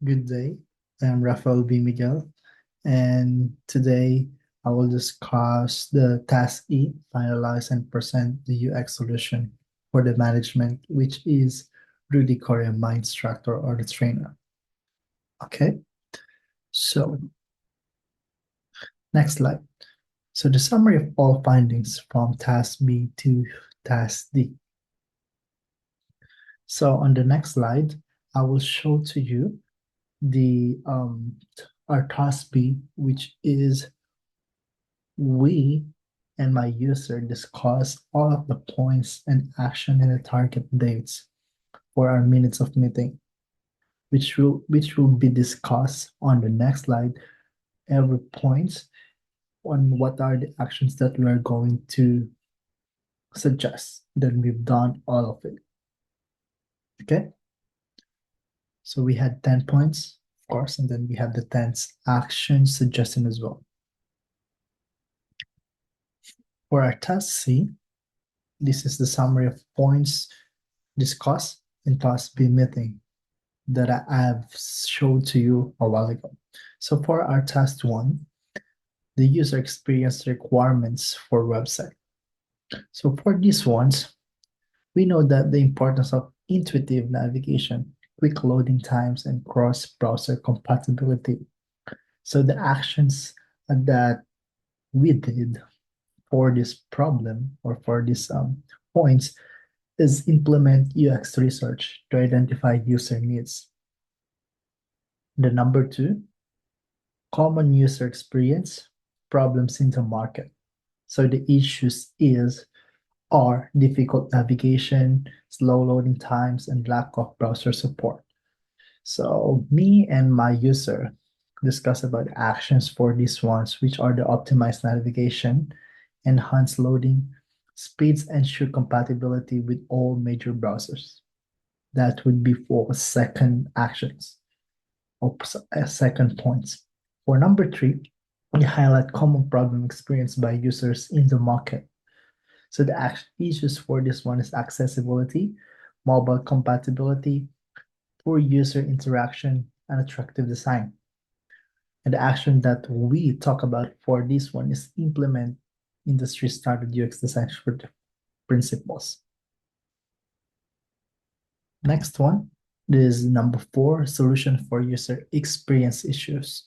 Good day. I'm Rafael Miguel, and today I will discuss the task E, finalize and present the UX solution for the management, which is Rudy Korea, my instructor or the trainer. Okay, so next slide. So the summary of all findings from task B to task D. So on the next slide, I will show to you the our task B, which is we and my user discuss all of the points and action and the target dates for our minutes of meeting, which will be discussed on the next slide. Every point on what are the actions that we are going to suggest. Then we've done all of it. Okay. So we had 10 points, of course, and then we have the 10 action suggestion as well. For our task C, this is the summary of points discussed in task B meeting that I have showed to you a while ago. So for our task one, the user experience requirements for website. So for these ones, we know that the importance of intuitive navigation, quick loading times, and cross-browser compatibility. So the actions that we did for this problem or for these points is implement UX research to identify user needs. The number two, common user experience problems in the market. So the issues are difficult navigation, slow loading times, and lack of browser support. So me and my user discuss about actions for these ones, which are the optimized navigation, enhanced loading, speeds, ensure compatibility with all major browsers. That would be for second actions or second points. For number three, we highlight common problem experienced by users in the market. So the issues for this one is accessibility, mobile compatibility, poor user interaction, and attractive design. And the action that we talk about for this one is implement industry standard UX design principles. Next one is number four, solution for user experience issues.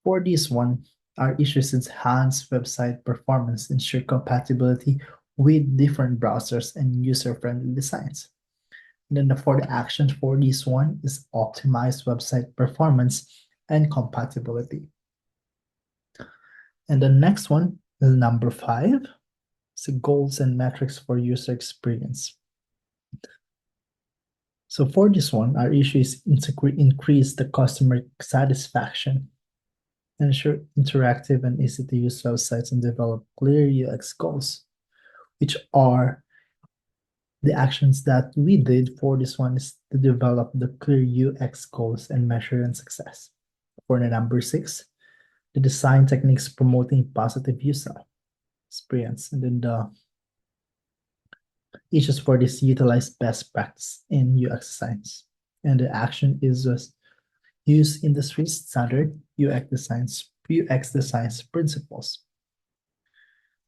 For this one, our issues enhance website performance, ensure compatibility with different browsers and user-friendly designs. And then for the action for this one is optimize website performance and compatibility. And the next one is number five, so goals and metrics for user experience. So for this one, our issue is increase the customer satisfaction, ensure interactive and easy to use websites, and develop clear UX goals, which are the actions that we did for this one is to develop the clear UX goals and measure and success. For the number six, the design techniques promoting positive user experience. And then the issues for this utilize best practice in UX designs. And the action is just use industry standard UX designs principles.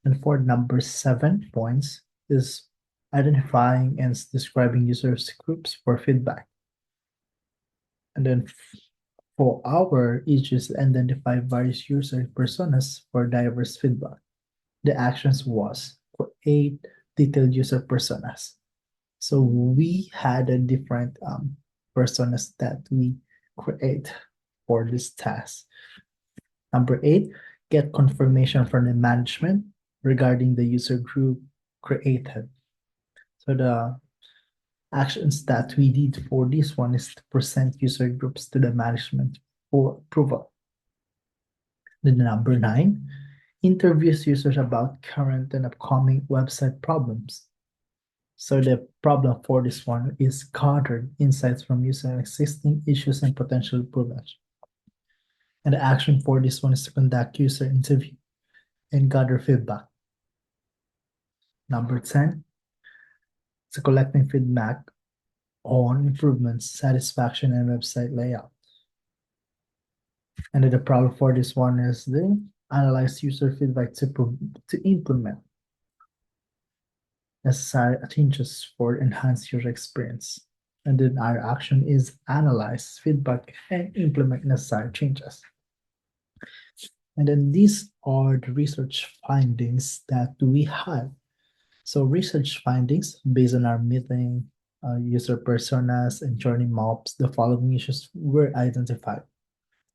And for number 7 points is identifying and describing users groups for feedback. And then for our issues, identify various user personas for diverse feedback. The actions was create detailed user personas. So we had a different personas that we create for this task. Number 8, get confirmation from the management regarding the user group created. So the actions that we did for this one is to present user groups to the management for approval. Then number 9, interviews users about current and upcoming website problems. So the problem for this one is gathered insights from user existing issues and potential improvements. And the action for this one is to conduct user interview and gather feedback. Number 10, collecting feedback on improvements, satisfaction, and website layout. And then the problem for this one is the analyze user feedback to implement necessary changes for enhanced user experience. And then our action is analyze feedback and implement necessary changes. And then these are the research findings that we had. So research findings based on our meeting, user personas, and journey maps, the following issues were identified.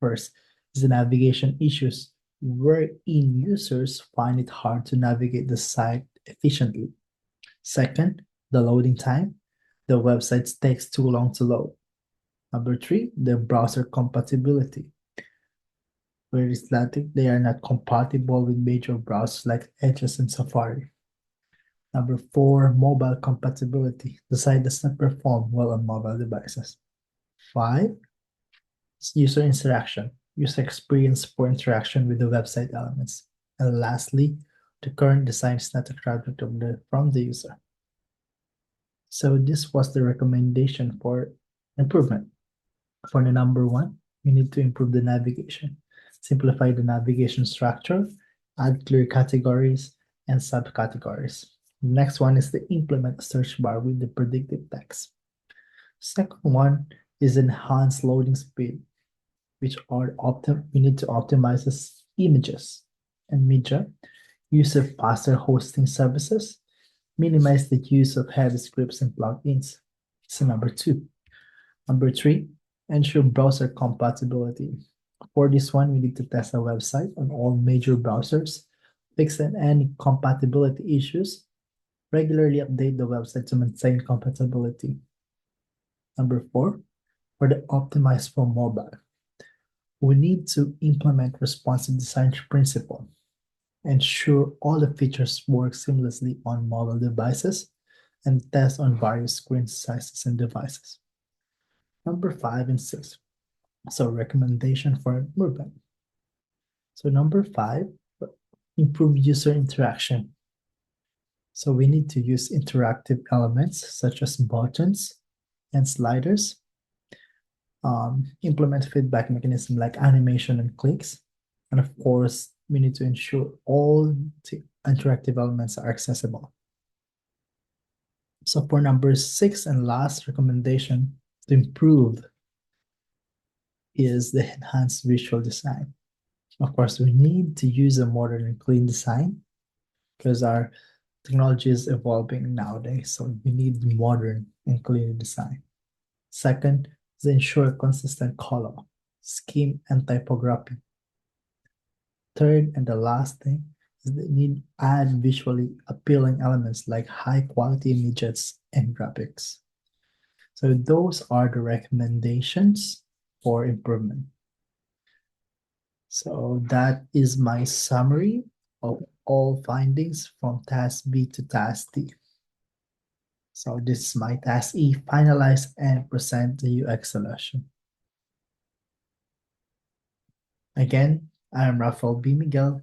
First is the navigation issues, wherein users find it hard to navigate the site efficiently. Second, the loading time. The website takes too long to load. Number three, the browser compatibility. Where it's static, they are not compatible with major browsers like Edge and Safari. Number four, mobile compatibility. The site does not perform well on mobile devices. Five, user interaction. User experience for interaction with the website elements. And lastly, the current design is not attractive from the user. So this was the recommendation for improvement. For the number one, we need to improve the navigation, simplify the navigation structure, add clear categories and subcategories. Next one is to implement a search bar with the predictive text. Second one is enhance loading speed, which are we need to optimize the images and media, use of faster hosting services, minimize the use of heavy scripts and plugins. So number two. Number three, ensure browser compatibility. For this one, we need to test our website on all major browsers, fix any compatibility issues, regularly update the website to maintain compatibility. Number four, for the optimize for mobile, we need to implement responsive design principle, ensure all the features work seamlessly on mobile devices, and test on various screen sizes and devices. Number five and six. So recommendation for improvement. So number five, improve user interaction. So we need to use interactive elements such as buttons and sliders. Implement feedback mechanism like animation and clicks. And of course, we need to ensure all the interactive elements are accessible. So for number six and last recommendation to improve is the enhanced visual design. Of course, we need to use a modern and clean design because our technology is evolving nowadays. So we need modern and clean design. Second is ensure consistent color, scheme, and typography. Third and the last thing is they need add visually appealing elements like high quality images and graphics. So those are the recommendations for improvement. So that is my summary of all findings from task B to task D. So this is my task E, finalize and present the UX solution. Again, I am Rafael Miguel,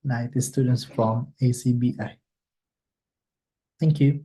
and I am the students from ACBI. Thank you.